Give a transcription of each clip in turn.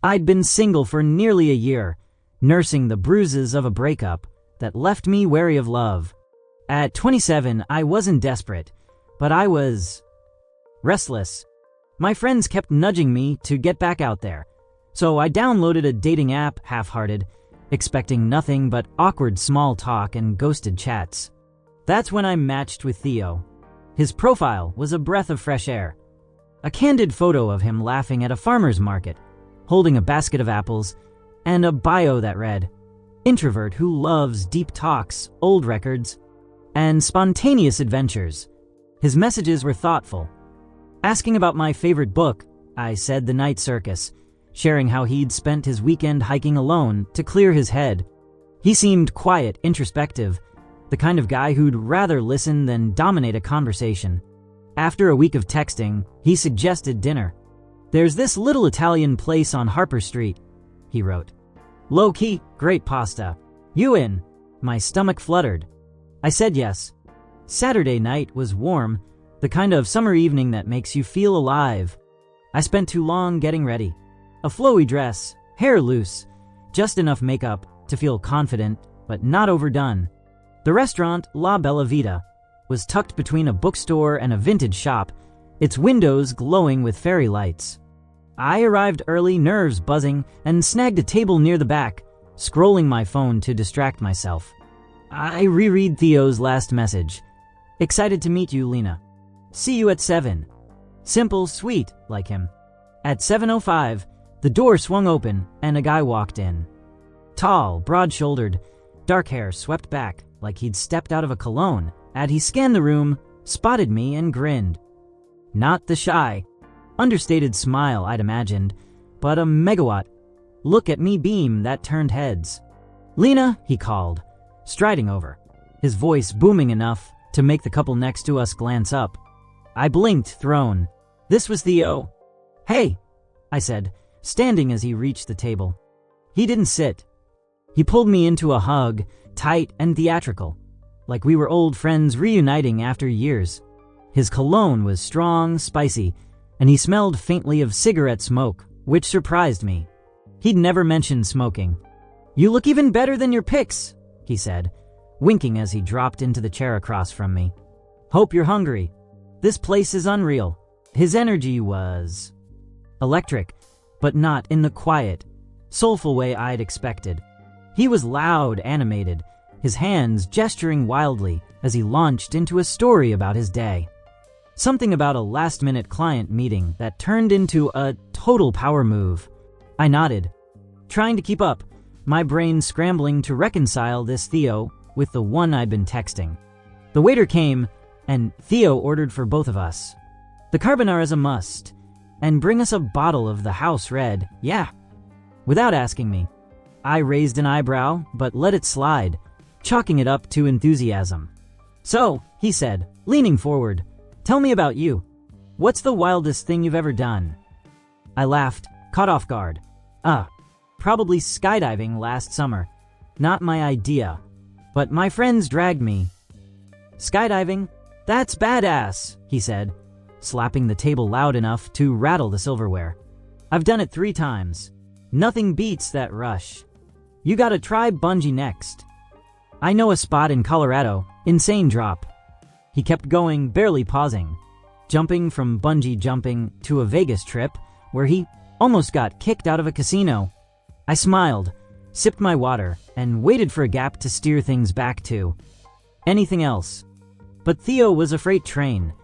I'd been single for nearly a year, nursing the bruises of a breakup that left me wary of love. At 27, I wasn't desperate, but I was restless. My friends kept nudging me to get back out there, so I downloaded a dating app half-hearted, expecting nothing but awkward small talk and ghosted chats. That's when I matched with Theo. His profile was a breath of fresh air. A candid photo of him laughing at a farmer's market, holding a basket of apples, and a bio that read, "Introvert who loves deep talks, old records, and spontaneous adventures." His messages were thoughtful. Asking about my favorite book, I said The Night Circus, sharing how he'd spent his weekend hiking alone to clear his head. He seemed quiet, introspective, the kind of guy who'd rather listen than dominate a conversation. After a week of texting, he suggested dinner. "There's this little Italian place on Harper Street," he wrote. "Low-key, great pasta. You in?" My stomach fluttered. I said yes. Saturday night was warm, the kind of summer evening that makes you feel alive. I spent too long getting ready. A flowy dress, hair loose, just enough makeup to feel confident, but not overdone. The restaurant, La Bella Vita, was tucked between a bookstore and a vintage shop, its windows glowing with fairy lights. I arrived early, nerves buzzing, and snagged a table near the back, scrolling my phone to distract myself. I reread Theo's last message. "Excited to meet you, Lena. See you at 7. Simple, sweet, like him. At 7:05, the door swung open and a guy walked in. Tall, broad-shouldered, dark hair swept back like he'd stepped out of a cologne. As he scanned the room, spotted me and grinned. Not the shy, understated smile I'd imagined, but a megawatt look at me beam that turned heads. "Lena," he called, striding over, his voice booming enough to make the couple next to us glance up. I blinked, thrown. This was Theo. "Hey," I said, standing as he reached the table. He didn't sit. He pulled me into a hug, tight and theatrical, like we were old friends reuniting after years. His cologne was strong, spicy, and he smelled faintly of cigarette smoke, which surprised me. He'd never mentioned smoking. "You look even better than your pics," he said, winking as he dropped into the chair across from me. "Hope you're hungry. This place is unreal." His energy was electric, but not in the quiet, soulful way I'd expected. He was loud, animated, his hands gesturing wildly as he launched into a story about his day. Something about a last-minute client meeting that turned into a total power move. I nodded, trying to keep up, my brain scrambling to reconcile this Theo with the one I'd been texting. The waiter came, and Theo ordered for both of us. "The carbonara's a must, and bring us a bottle of the house red, yeah." Without asking me, I raised an eyebrow, but let it slide, chalking it up to enthusiasm. "So," he said, leaning forward, "tell me about you. What's the wildest thing you've ever done?" I laughed, caught off guard. Probably skydiving last summer. Not my idea, but my friends dragged me. "Skydiving? That's badass," he said, slapping the table loud enough to rattle the silverware. "I've done it 3 times. Nothing beats that rush. You gotta try bungee next. I know a spot in Colorado, insane drop." He kept going, barely pausing, jumping from bungee jumping to a Vegas trip where he almost got kicked out of a casino. I smiled, sipped my water, and waited for a gap to steer things back to anything else. But Theo was a freight train,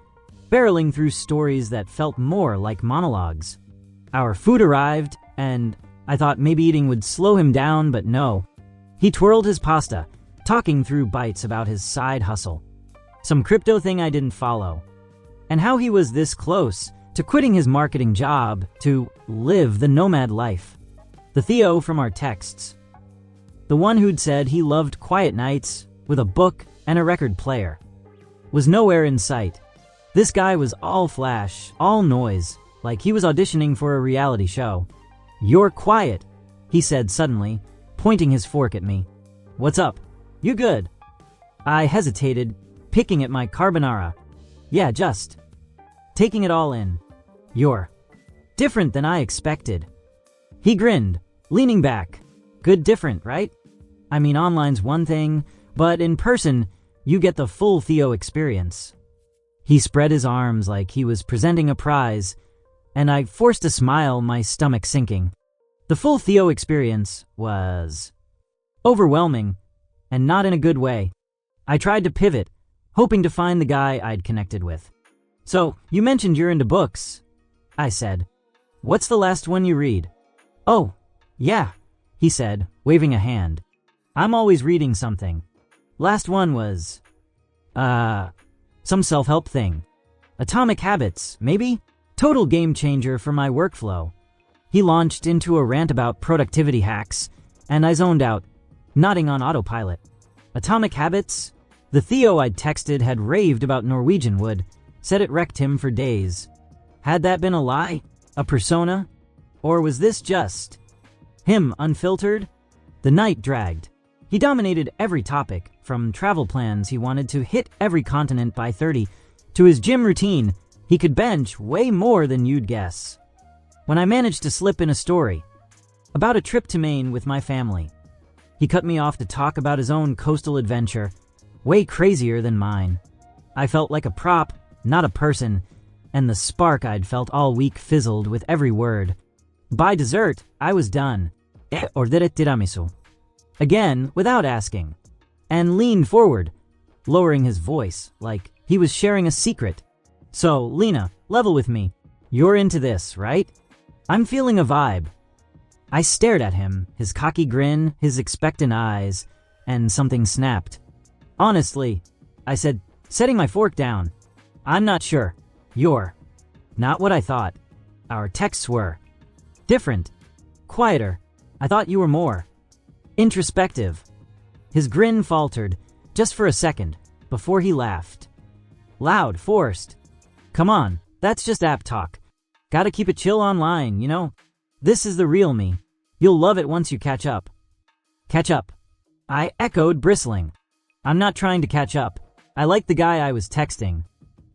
barreling through stories that felt more like monologues. Our food arrived, and I thought maybe eating would slow him down, but no. He twirled his pasta, talking through bites about his side hustle, some crypto thing I didn't follow, and how he was this close to quitting his marketing job to live the nomad life. The Theo from our texts. The one who'd said he loved quiet nights with a book and a record player was nowhere in sight. This guy was all flash, all noise, like he was auditioning for a reality show. "You're quiet," he said suddenly, pointing his fork at me. "What's up? You good?" I hesitated, picking at my carbonara. "Yeah, just taking it all in." "You're different than I expected." He grinned, leaning back. Good different, right? I mean, online's one thing, but in person, you get the full Theo experience. He spread his arms like he was presenting a prize, and I forced a smile, my stomach sinking. The full Theo experience was overwhelming, and not in a good way. I tried to pivot, hoping to find the guy I'd connected with. So, you mentioned you're into books, I said. What's the last one you read? Oh, yeah, he said, waving a hand. I'm always reading something. Last one was, some self-help thing. Atomic Habits, maybe? Total game changer for my workflow. He launched into a rant about productivity hacks, and I zoned out, nodding on autopilot. Atomic Habits? The Theo I'd texted had raved about Norwegian Wood, said it wrecked him for days. Had that been a lie? A persona? Or was this just him, unfiltered? The night dragged. He dominated every topic, from travel plans he wanted to hit every continent by 30, to his gym routine. He could bench way more than you'd guess. When I managed to slip in a story about a trip to Maine with my family, he cut me off to talk about his own coastal adventure, way crazier than mine. I felt like a prop, not a person, and the spark I'd felt all week fizzled with every word. By dessert, I was done. Ordere tiramisu. Again, without asking, and leaned forward, lowering his voice like he was sharing a secret. So, Lena, level with me. You're into this, right? I'm feeling a vibe. I stared at him, his cocky grin, his expectant eyes, and something snapped. Honestly, I said, setting my fork down, I'm not sure. You're not what I thought. Our texts were different, quieter. I thought you were more introspective. His grin faltered, just for a second, before he laughed. Loud, forced. Come on, that's just app talk. Gotta keep it chill online, you know? This is the real me. You'll love it once you catch up. Catch up. I echoed, bristling. I'm not trying to catch up. I like the guy I was texting.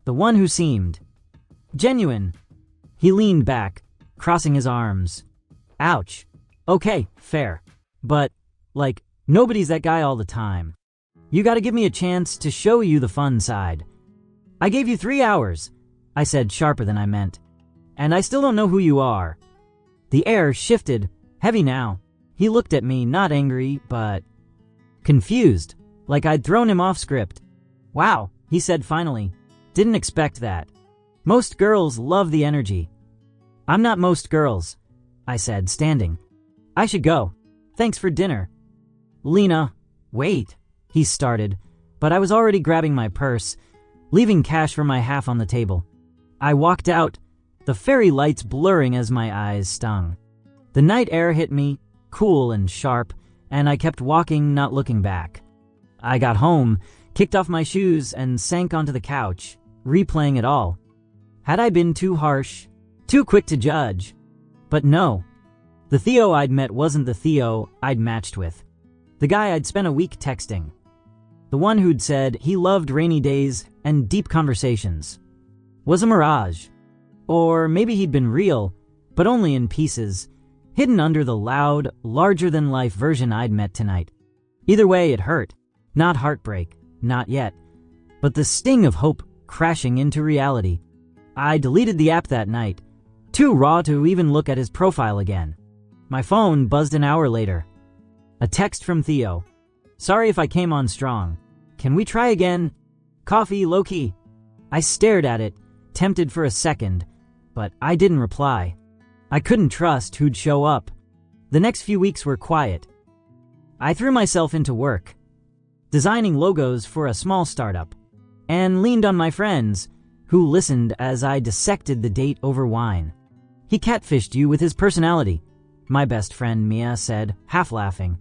The one who seemed genuine. He leaned back, crossing his arms. Ouch. Okay, fair. But, like, nobody's that guy all the time. You gotta give me a chance to show you the fun side. I gave you 3 hours, I said, sharper than I meant. And I still don't know who you are. The air shifted, heavy now. He looked at me, not angry, but confused, like I'd thrown him off script. Wow, he said finally. Didn't expect that. Most girls love the energy. I'm not most girls, I said, standing. I should go. Thanks for dinner. Lena, wait, he started, but I was already grabbing my purse, leaving cash for my half on the table. I walked out, the fairy lights blurring as my eyes stung. The night air hit me, cool and sharp, and I kept walking, not looking back. I got home, kicked off my shoes, and sank onto the couch, replaying it all. Had I been too harsh, too quick to judge? But no. The Theo I'd met wasn't the Theo I'd matched with. The guy I'd spent a week texting. The one who'd said he loved rainy days and deep conversations. Was a mirage. Or maybe he'd been real, but only in pieces, hidden under the loud, larger-than-life version I'd met tonight. Either way, it hurt. Not heartbreak, not yet, but the sting of hope crashing into reality. I deleted the app that night, too raw to even look at his profile again. My phone buzzed an hour later. A text from Theo. Sorry if I came on strong. Can we try again? Coffee, low-key. I stared at it, tempted for a second, but I didn't reply. I couldn't trust who'd show up. The next few weeks were quiet. I threw myself into work, designing logos for a small startup, and leaned on my friends, who listened as I dissected the date over wine. He catfished you with his personality, my best friend Mia said, half laughing.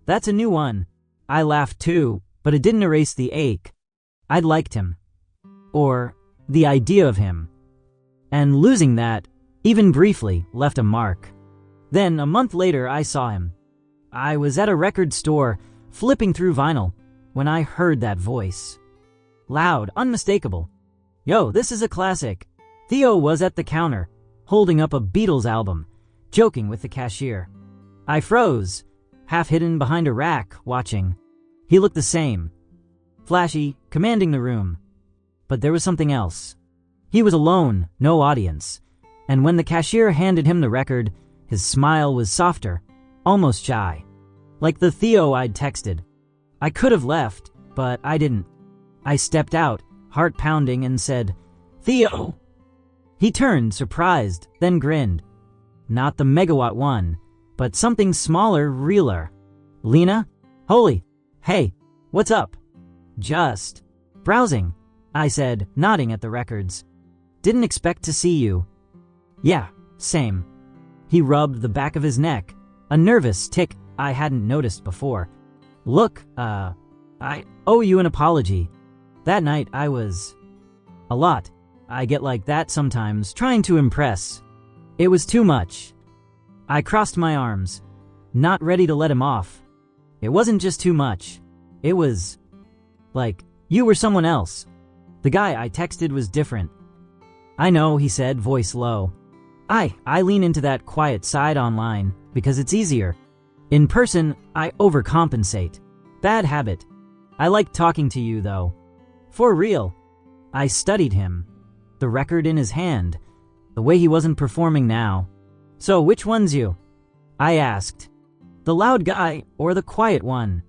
That's a new one. I laughed too, but it didn't erase the ache. I'd liked him. Or the idea of him. And losing that, even briefly, left a mark. Then, a month later, I saw him. I was at a record store, flipping through vinyl, when I heard that voice. Loud, unmistakable. Yo, this is a classic. Theo was at the counter, holding up a Beatles album, joking with the cashier. I froze, half hidden behind a rack, watching. He looked the same. Flashy, commanding the room. But there was something else. He was alone, no audience. And when the cashier handed him the record, his smile was softer, almost shy. Like the Theo I'd texted. I could have left, but I didn't. I stepped out, heart pounding, and said, "Theo!" He turned, surprised, then grinned. Not the megawatt one, but something smaller, realer. "Lena? Holy. Hey, what's up?" "Just browsing," I said, nodding at the records. "Didn't expect to see you." "Yeah, same." He rubbed the back of his neck, a nervous tick I hadn't noticed before. "Look, I owe you an apology. That night I was... a lot. I get like that sometimes, trying to impress. It was too much." I crossed my arms, not ready to let him off. It wasn't just too much. It was... like, you were someone else. The guy I texted was different. "I know," he said, voice low. I lean into that quiet side online because it's easier. In person, I overcompensate. Bad habit. I like talking to you, though. For real. I studied him. The record in his hand. The way he wasn't performing now. "So which one's you?" I asked. "The loud guy or the quiet one?"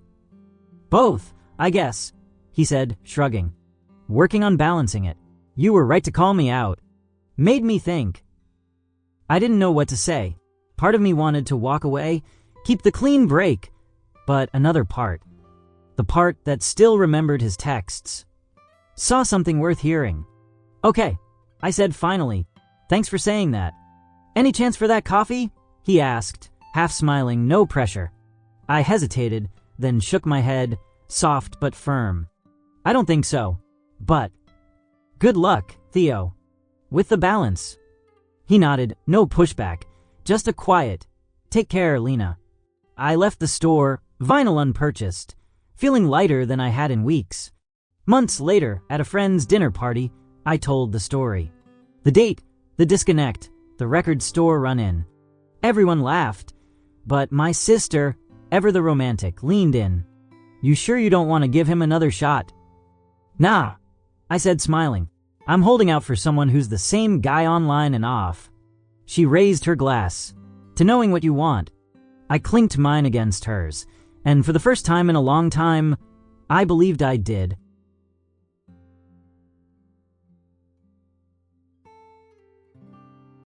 "Both, I guess," he said, shrugging. "Working on balancing it. You were right to call me out. Made me think." I didn't know what to say. Part of me wanted to walk away, keep the clean break, but another part, the part that still remembered his texts, saw something worth hearing. "Okay," I said finally. "Thanks for saying that. Any chance for that coffee?" he asked, half smiling, no pressure. I hesitated, then shook my head, soft but firm. "I don't think so. But good luck, Theo. With the balance." He nodded, no pushback, just a quiet, "Take care, Lena." I left the store, vinyl unpurchased, feeling lighter than I had in weeks. Months later, at a friend's dinner party, I told the story. The date, the disconnect, the record store run-in. Everyone laughed, but my sister, ever the romantic, leaned in. "You sure you don't want to give him another shot?" "Nah," I said, smiling. "I'm holding out for someone who's the same guy online and off." She raised her glass. "To knowing what you want." I clinked mine against hers, and for the first time in a long time, I believed I did.